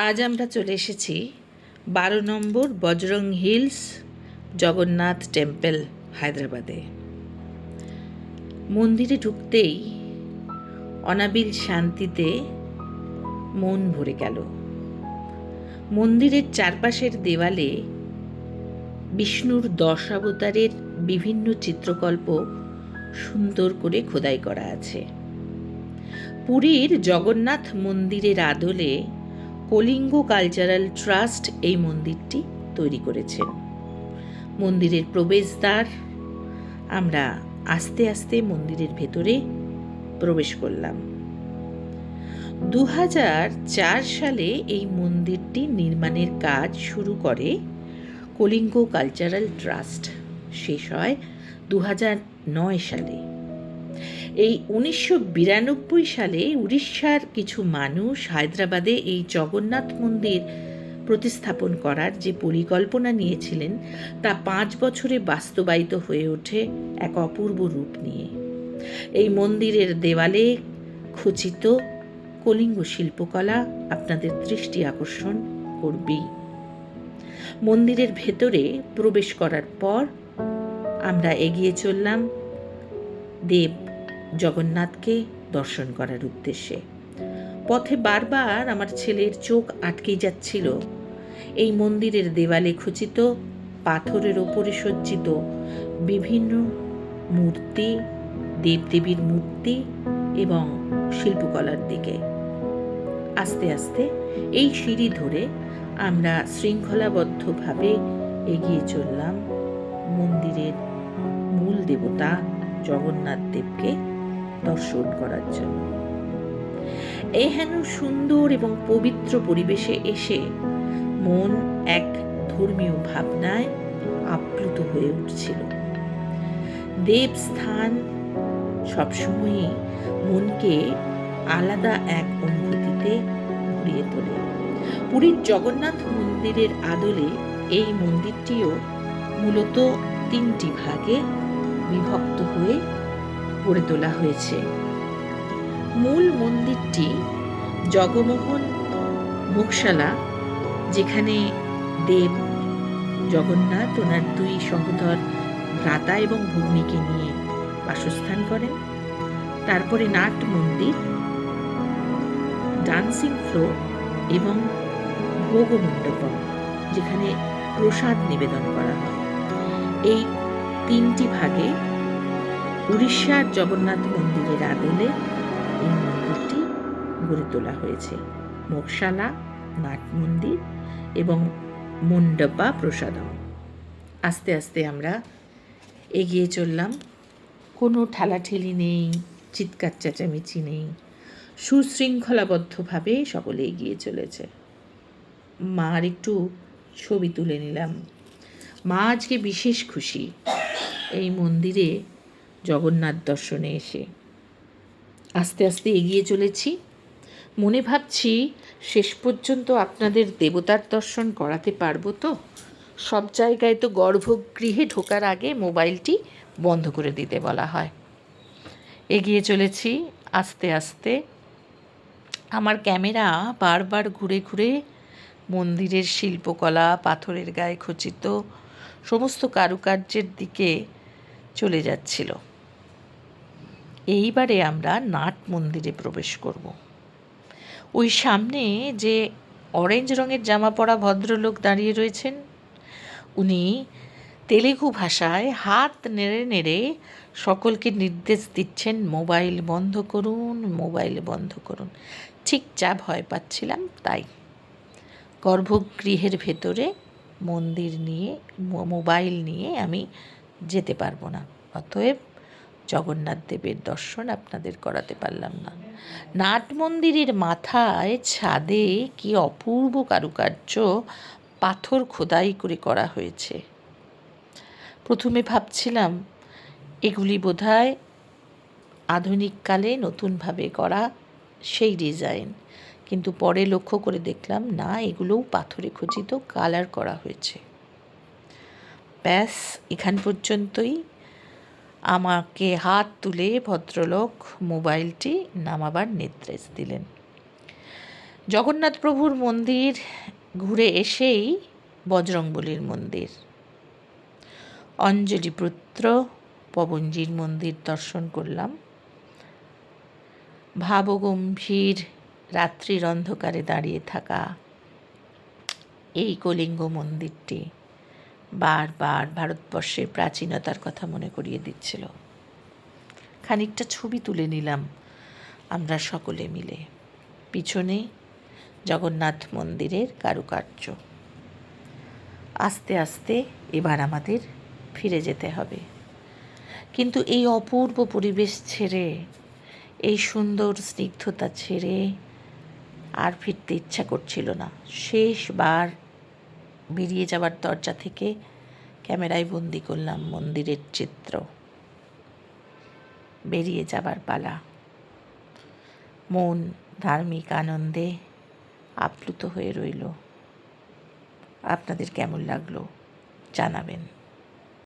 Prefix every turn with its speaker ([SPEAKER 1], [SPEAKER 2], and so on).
[SPEAKER 1] আজ আমরা চলে এসেছি 12 নম্বর বজরং হিলস জগন্নাথ টেম্পল হায়দ্রাবাদে। মন্দিরে ঢুকতেই অনাবিল শান্তিতে মন ভরে গেল। মন্দিরের চারপাশের দেওয়ালে বিষ্ণুর 10 অবতারের বিভিন্ন চিত্রকল্প সুন্দর করে খোদাই করা আছে। পুরীর জগন্নাথ মন্দিরের আদলে কলিঙ্গ কালচারাল ট্রাস্ট এই মন্দিরটি তৈরি করেছেন। মন্দিরের প্রবেশদ্বার, আমরা আস্তে আস্তে মন্দিরের ভেতরে প্রবেশ করলাম। 2004 সালে এই মন্দিরটি নির্মাণের কাজ শুরু করে কলিঙ্গ কালচারাল ট্রাস্ট, শেষ হয় 2009 সালে। এই 1992 সালে উড়িষ্যার কিছু মানুষ হায়দ্রাবাদে এই জগন্নাথ মন্দির প্রতিস্থাপন করার যে পরিকল্পনা নিয়েছিলেন তা 5 বছরে বাস্তবায়িত হয়ে ওঠে এক অপূর্ব রূপ নিয়ে। এই মন্দিরের দেওয়ালে খচিত কলিঙ্গ শিল্পকলা আপনাদের দৃষ্টি আকর্ষণ করবেই। মন্দিরের ভেতরে প্রবেশ করার পর আমরা এগিয়ে চললাম দেব জগন্নাথকে দর্শন করার উদ্দেশ্যে। পথে বারবার আমার ছেলের চোখ আটকে যাচ্ছিল এই মন্দিরের দেওয়ালে খচিত পাথরের ওপরে সজ্জিত বিভিন্ন মূর্তি, দেবদেবীর মূর্তি এবং শিল্পকলার দিকে। আস্তে আস্তে এই সিঁড়ি ধরে আমরা শৃঙ্খলাবদ্ধভাবে এগিয়ে চললাম মন্দিরের মূল দেবতা জগন্নাথ দেবকে দর্শন করার জন্য। এই হেন সুন্দর এবং পবিত্র পরিবেশে এসে মন এক ধর্মীয় ভাবনায় আপ্লুত হয়ে উঠছিল। দেবস্থান সবসময়ই মনকে আলাদা এক অনুভূতিতে ভরিয়ে তোলে। পুরীর জগন্নাথ মন্দিরের আদলে এই মন্দিরটিও মূলত 3টি ভাগে বিভক্ত হয়ে গড়ে তোলা হয়েছে। মূল মন্দিরটি জগমোহন মোক্ষশালা, যেখানে দেব জগন্নাথ ওনার 2 সহোদর ভ্রাতা এবং ভগ্নীকে নিয়ে বাসস্থান করেন। তারপরে নাট মন্দির, ডান্সিং ফ্লোর এবং ভোগ মণ্ডপম, যেখানে প্রসাদ নিবেদন করা হয়। এই 3টি ভাগে উড়িষ্যার জগন্নাথ মন্দিরের আদলে এই মন্দিরটি গড়ে তোলা হয়েছে। মোক্ষশালা, নাট মন্দির এবং মণ্ডপা প্রসাদম। আস্তে আস্তে আমরা এগিয়ে চললাম। কোনো ঠেলাঠেলি নেই, চিৎকার চেঁচামেচি নেই, সুশৃঙ্খলাবদ্ধভাবে সকলে এগিয়ে চলেছে। মার একটু ছবি তুলে নিলাম। মা আজকে বিশেষ খুশি এই মন্দিরে জগন্নাথ দর্শনে এসে। আস্তে আস্তে এগিয়ে চলেছি, মনে ভাবছি শেষ পর্যন্ত আপনাদের দেবতার দর্শন করাতে পারবো তো। সব জায়গায় তো গর্ভগৃহে ঢোকার আগে মোবাইলটি বন্ধ করে দিতে বলা হয়। এগিয়ে চলেছি আস্তে আস্তে। আমার ক্যামেরা বারবার ঘুরে ঘুরে মন্দিরের শিল্পকলা, পাথরের গায়ে খচিত সমস্ত কারুকার্যের দিকে চলে যাচ্ছিল। এইবারে আমরা নাট মন্দিরে প্রবেশ করব। ওই সামনে যে অরেঞ্জ রঙের জামা পরা ভদ্রলোক দাঁড়িয়ে রয়েছেন, উনি তেলেগু ভাষায় হাত নেড়ে নেড়ে সকলকে নির্দেশ দিচ্ছেন, মোবাইল বন্ধ করুন, মোবাইল বন্ধ করুন। ঠিক যা ভয় পাচ্ছিলাম তাই। গর্ভগৃহের ভেতরে মন্দির নিয়ে, মোবাইল নিয়ে আমি যেতে পারবো না। অতএব জগন্নাথ দেবের দর্শন আপনাদের করাতে পারলাম না। নাট মন্দিরের মাথায় ছাদে কি অপূর্ব কারুকার্য পাথর খোদাই করে করা হয়েছে। প্রথমে ভাবছিলাম এগুলি বোধহয় আধুনিককালে নতুনভাবে করা সেই ডিজাইন, কিন্তু পরে লক্ষ্য করে দেখলাম না, এগুলোও পাথরে খচিত কালার করা হয়েছে। ব্যাস এখান পর্যন্তই। আমাকে হাত তুলে ভদ্রলোক মোবাইলটি নামাবার নির্দেশ দিলেন। জগন্নাথ প্রভুর মন্দির ঘুরে এসেই বজরংবলীর মন্দির, অঞ্জলিপুত্র পবনজির মন্দির দর্শন করলাম। ভাবগম্ভীর রাত্রির অন্ধকারে দাঁড়িয়ে থাকা এই কলিঙ্গ মন্দিরটি বারবার ভারতবর্ষের প্রাচীনতার কথা মনে করিয়ে দিচ্ছিল। খানিকটা ছবি তুলে নিলাম আমরা সকলে মিলে। পিছনে জগন্নাথ মন্দিরের কারুকার্য। আস্তে আস্তে এবার আমাদের ফিরে যেতে হবে, কিন্তু এই অপূর্ব পরিবেশ ছেড়ে, এই সুন্দর স্নিগ্ধতা ছেড়ে আর ফিরতে ইচ্ছা করছিল না। শেষবার বেরিয়ে যাবার দরজা থেকে ক্যামেরায় বন্দি করলাম মন্দিরের চিত্র। বেরিয়ে যাবার পালা। মন ধার্মিক আনন্দে আপ্লুত হয়ে রইল। আপনাদের কেমন লাগলো জানাবেন।